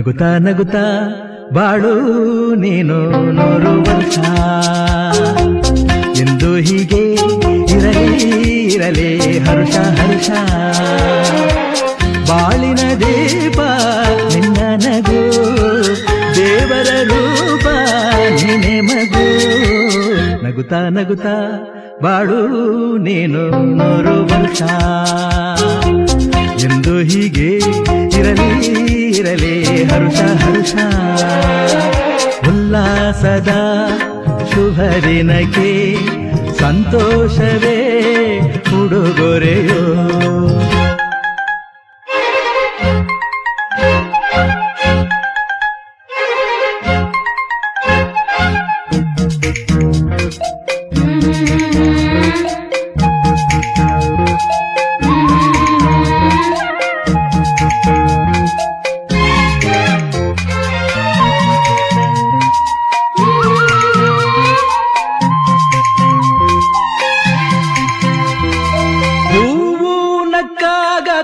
ನಗುತ್ತಾ ನಗುತ್ತಾ ಬಾಳು ನೀನು 100 ವರ್ಷ ಎಂದು ಹೀಗೆ ಇರಲಿ ಹರುಷ ಹರುಷ ಬಾಳಿನ ದೀಪ ನಿನ್ನ ನಗು ದೇವರ ರೂಪ ನೀನೆ ಮಗು ನಗುತ್ತಾ ನಗುತ್ತಾ ಬಾಳು ನೀನು 100 ವರ್ಷ ಎಂದು ಹೀಗೆ ಇರಲಿ ಹರುಷ ಹರುಷ ಉಲ್ಲಾಸದ ಶುಭ ದಿನಕ್ಕೆ ಸಂತೋಷವೇ ಉಡುಗೊರೆಯೋ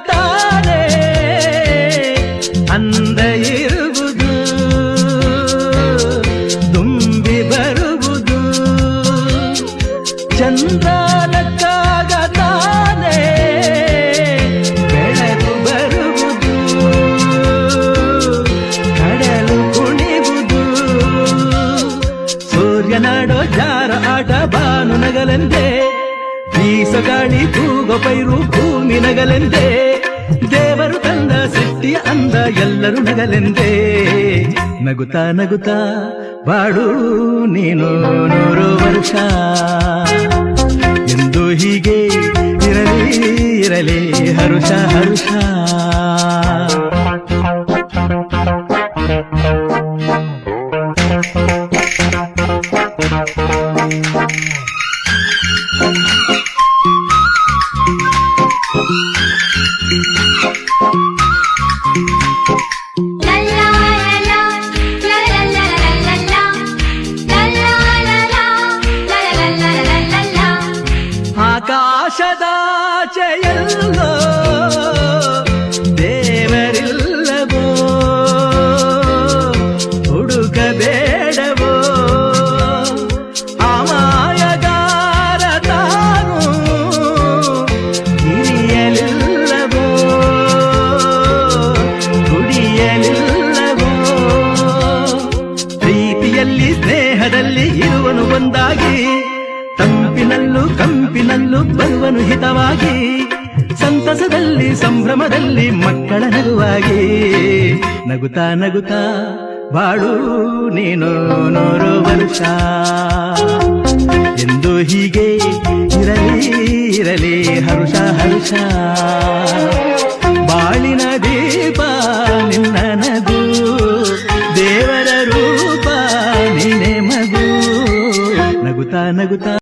ತಾನೆ ಅಂದ ಇರುವುದು ತುಂಬಿ ಬರುವುದು ಚಂದ್ರನಕ್ಕಾಗ ತಾನೆ ಬೆಳಕು ಬರುವುದು ಕಡಲು ಕುಣಿವುದು ಸೂರ್ಯನಾಡೋ ಜಾರ ಆಟ ಬಾನು ನಗಲೆಂದೇ ಬೀಸಗಾಳಿ ತೂಗೋ ಪೈರು ಭೂಮಿ ನಗಲೆಂದೇ ದೇವರು ತಂದ ಸೃಷ್ಟಿಯ ಅಂದ ಎಲ್ಲರೂ ನಗಲೆಂದೇ ನಗುತ್ತಾ ನಗುತ್ತಾ ಬಾಳು ನೀನು 100 ವರ್ಷ ಎಂದು ಹೀಗೆ ಇರಲಿ ಹರುಷ ಹರುಷ ಆಕಾಶದಾಚೆಯಲ್ಲೋ ದೇವರಿಲ್ಲವೋ ಹುಡುಕಬೇಡವೋ ಅಮಾಯಗಾರ ತಾನು ಹಿರಿಯಲಿಲ್ಲವೋ ಕುಡಿಯಲಿಲ್ಲವೋ ಪ್ರೀತಿಯಲ್ಲಿ ಸ್ನೇಹದಲ್ಲಿ ಇರುವನು ಒಂದಾಗಿ ತಂಪಿನಲ್ಲೂ ಕಂಪಿನಲ್ಲೂ ಬರುವನು ಹಿತವಾಗಿ ಸಂತಸದಲ್ಲಿ ಸಂಭ್ರಮದಲ್ಲಿ ಮಕ್ಕಳ ನಗುವಾಗಿ ನಗುತ್ತಾ ನಗುತ್ತಾ ಬಾಳು ನೀನು 100 ವರ್ಷ ಎಂದು ಹೀಗೆ ಇರಲಿ ಹರುಷ ಹರುಷ ಬಾಳಿನ ದೀಪ ನಿನ್ನ ನಗು ದೇವರ ರೂಪ ನೀನೆ ಮಗು ನಗುತ್ತಾ ನಗುತ್ತಾ